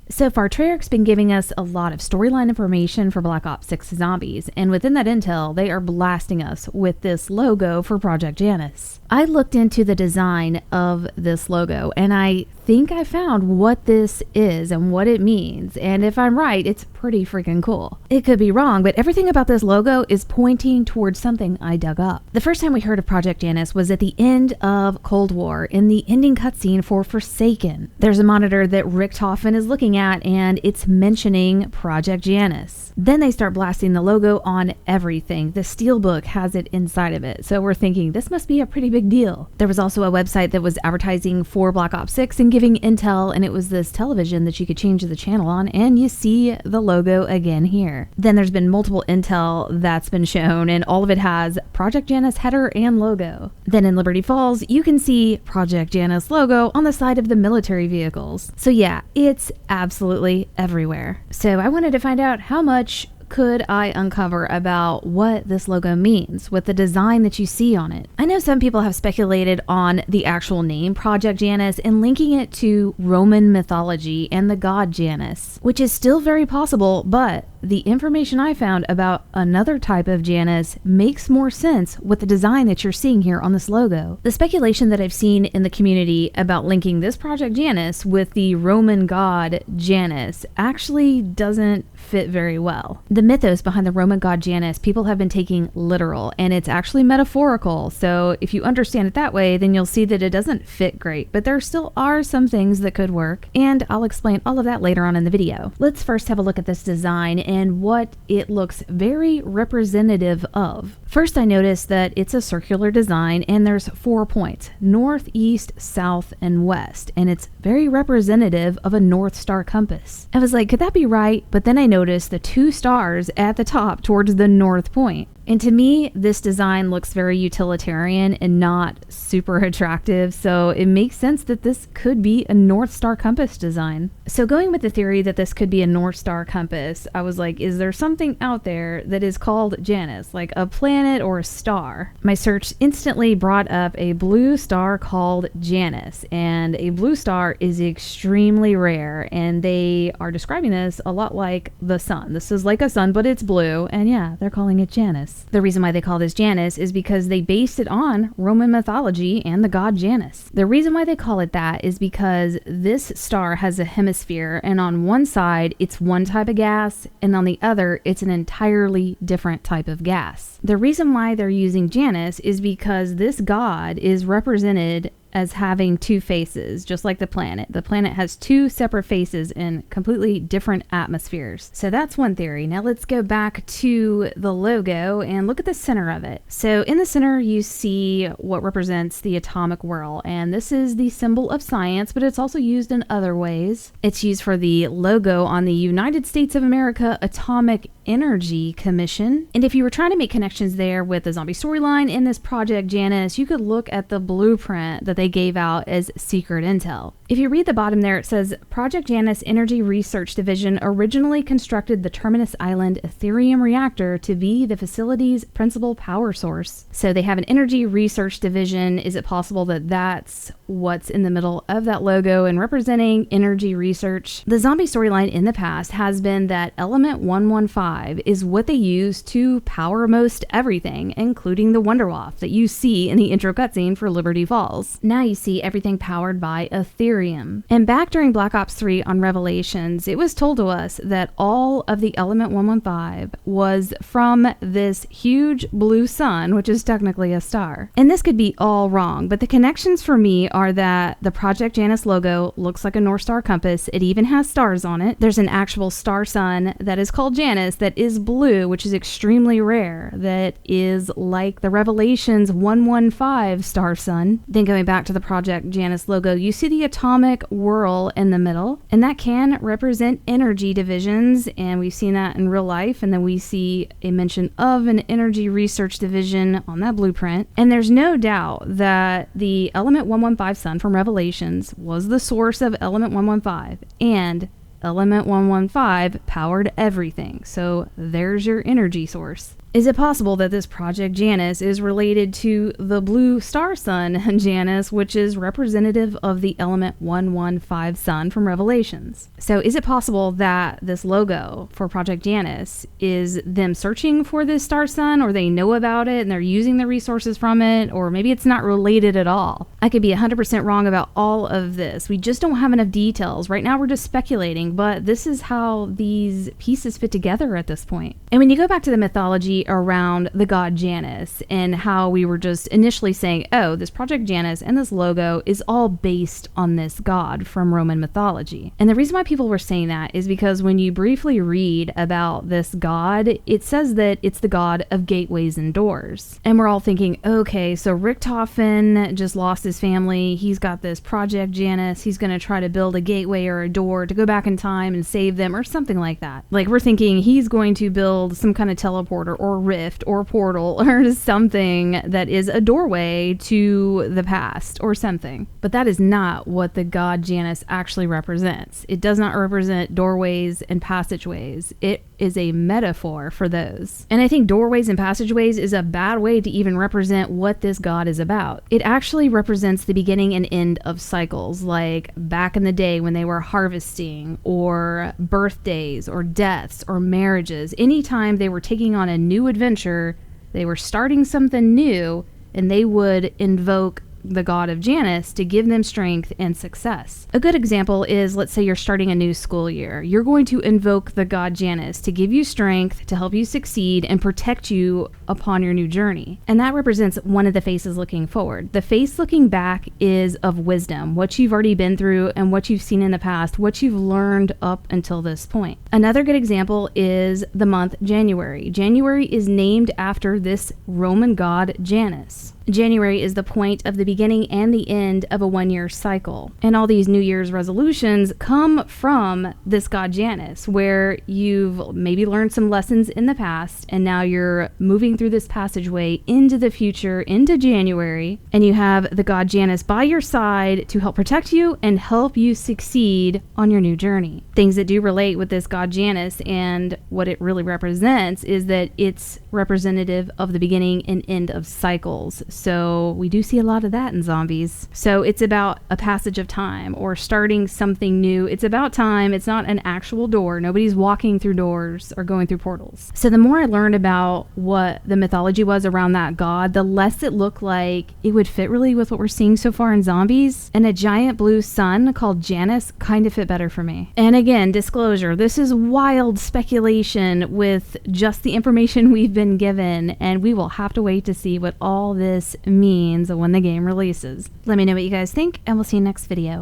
So far, Treyarch's been giving us a lot of storyline information for Black Ops 6 Zombies, and within that intel, they are blasting us with this logo for Project Janus. I looked into the design of this logo, and I think I found what this is and what it means, and if I'm right, it's pretty freaking cool. It could be wrong, but everything about this logo is pointing towards something I dug up. The first time we heard of Project Janus was at the end of Cold War, in the ending cutscene for Forsaken. There's a monitor that Richtofen is looking at, and it's mentioning Project Janus. Then they start blasting the logo on everything. The steelbook has it inside of it, so we're thinking this must be a pretty big deal. There was also a website that was advertising for Black Ops 6 and giving intel, and it was this television that you could change the channel on, and you see the logo again here. Then there's been multiple intel that's been shown, and all of it has Project Janus header and logo. Then in Liberty Falls, you can see Project Janus logo on the side of the military vehicles. So yeah, it's absolutely everywhere. So I wanted to find out how much could I uncover about what this logo means with the design that you see on it. I know some people have speculated on the actual name Project Janus and linking it to Roman mythology and the god Janus, which is still very possible, but the information I found about another type of Janus makes more sense with the design that you're seeing here on this logo. The speculation that I've seen in the community about linking this Project Janus with the Roman god Janus actually doesn't fit very well. The mythos behind the Roman god Janus, people have been taking literal, and it's actually metaphorical, so if you understand it that way, then you'll see that it doesn't fit great, but there still are some things that could work, and I'll explain all of that later on in the video. Let's first have a look at this design and what it looks very representative of. First, I noticed that it's a circular design, and there's 4 points: north, east, south, and west, and it's very representative of a North Star compass. I was like, could that be right? But then I noticed the 2 stars at the top towards the north point. And to me, this design looks very utilitarian and not super attractive, so it makes sense that this could be a North Star compass design. So going with the theory that this could be a North Star compass, I was like, is there something out there that is called Janus, like a planet or a star? My search instantly brought up a blue star called Janus, and a blue star is extremely rare, and they are describing this a lot like the sun. This is like a sun, but it's blue, and yeah, they're calling it Janus. The reason why they call this Janus is because they based it on Roman mythology and the god Janus. The reason why they call it that is because this star has a hemisphere, and on one side it's one type of gas, and on the other it's an entirely different type of gas. The reason why they're using Janus is because this god is represented as having 2 faces, just like the planet. The planet has 2 separate faces in completely different atmospheres. So that's one theory. Now let's go back to the logo and look at the center of it. So in the center, you see what represents the atomic whirl, and this is the symbol of science, but it's also used in other ways. It's used for the logo on the United States of America Atomic Energy Commission. And if you were trying to make connections there with the zombie storyline in this Project Janus, you could look at the blueprint that they gave out as secret intel. If you read the bottom there, it says Project Janus Energy Research Division originally constructed the Terminus Island Ethereum reactor to be the facility's principal power source. So they have an energy research division. Is it possible that that's what's in the middle of that logo and representing energy research? The zombie storyline in the past has been that Element 115 is what they use to power most everything, including the Wunderwaffe that you see in the intro cutscene for Liberty Falls. Now you see everything powered by Ethereum. And back during Black Ops 3 on Revelations, it was told to us that all of the Element 115 was from this huge blue sun, which is technically a star. And this could be all wrong, but the connections for me are that the Project Janus logo looks like a North Star compass. It even has stars on it. There's an actual star sun that is called Janus that is blue, which is extremely rare, that is like the Revelations 115 star sun. Then going back to the Project Janus logo, you see the atomic whirl in the middle, and that can represent energy divisions, and we've seen that in real life. And then we see a mention of an energy research division on that blueprint. And there's no doubt that the Element 115 sun from Revelations was the source of Element 115, and Element 115 powered everything. So there's your energy source. Is it possible that this Project Janus is related to the blue star sun Janus, which is representative of the element 115 sun from Revelations? So is it possible that this logo for Project Janus is them searching for this star sun, or they know about it and they're using the resources from it, or maybe it's not related at all? I could be 100% wrong about all of this. We just don't have enough details. Right now we're just speculating, but this is how these pieces fit together at this point. And when you go back to the mythology around the god Janus and how we were just initially saying, oh, this Project Janus and this logo is all based on this god from Roman mythology. And the reason why people were saying that is because when you briefly read about this god, it says that it's the god of gateways and doors. And we're all thinking, okay, so Richthofen just lost his family. He's got this Project Janus. He's going to try to build a gateway or a door to go back in time and save them or something like that. Like, we're thinking he's going to build some kind of teleporter or rift or portal or something that is a doorway to the past or something. But that is not what the god Janus actually represents. It does not represent doorways and passageways. It is a metaphor for those. And I think doorways and passageways is a bad way to even represent what this god is about. It actually represents the beginning and end of cycles, like back in the day when they were harvesting, or birthdays, or deaths, or marriages. Anytime they were taking on a new adventure, they were starting something new, and they would invoke the god of Janus to give them strength and success. A good example is, let's say you're starting a new school year. You're going to invoke the god Janus to give you strength, to help you succeed, and protect you upon your new journey. And that represents one of the faces looking forward. The face looking back is of wisdom, what you've already been through and what you've seen in the past, what you've learned up until this point. Another good example is the month January. January is named after this Roman god Janus. January is the point of the beginning and the end of a one-year cycle. And all these New Year's resolutions come from this god Janus, where you've maybe learned some lessons in the past, and now you're moving through this passageway into the future, into January, and you have the god Janus by your side to help protect you and help you succeed on your new journey. Things that do relate with this god Janus and what it really represents is that it's representative of the beginning and end of cycles. So we do see a lot of that in zombies. So it's about a passage of time or starting something new. It's about time. It's not an actual door. Nobody's walking through doors or going through portals. So the more I learned about what the mythology was around that god, the less it looked like it would fit really with what we're seeing so far in zombies. And a giant blue sun called Janus kind of fit better for me. And again, disclosure, this is wild speculation with just the information we've been given, and we will have to wait to see what all this means when the game releases. Let me know what you guys think, and we'll see you next video.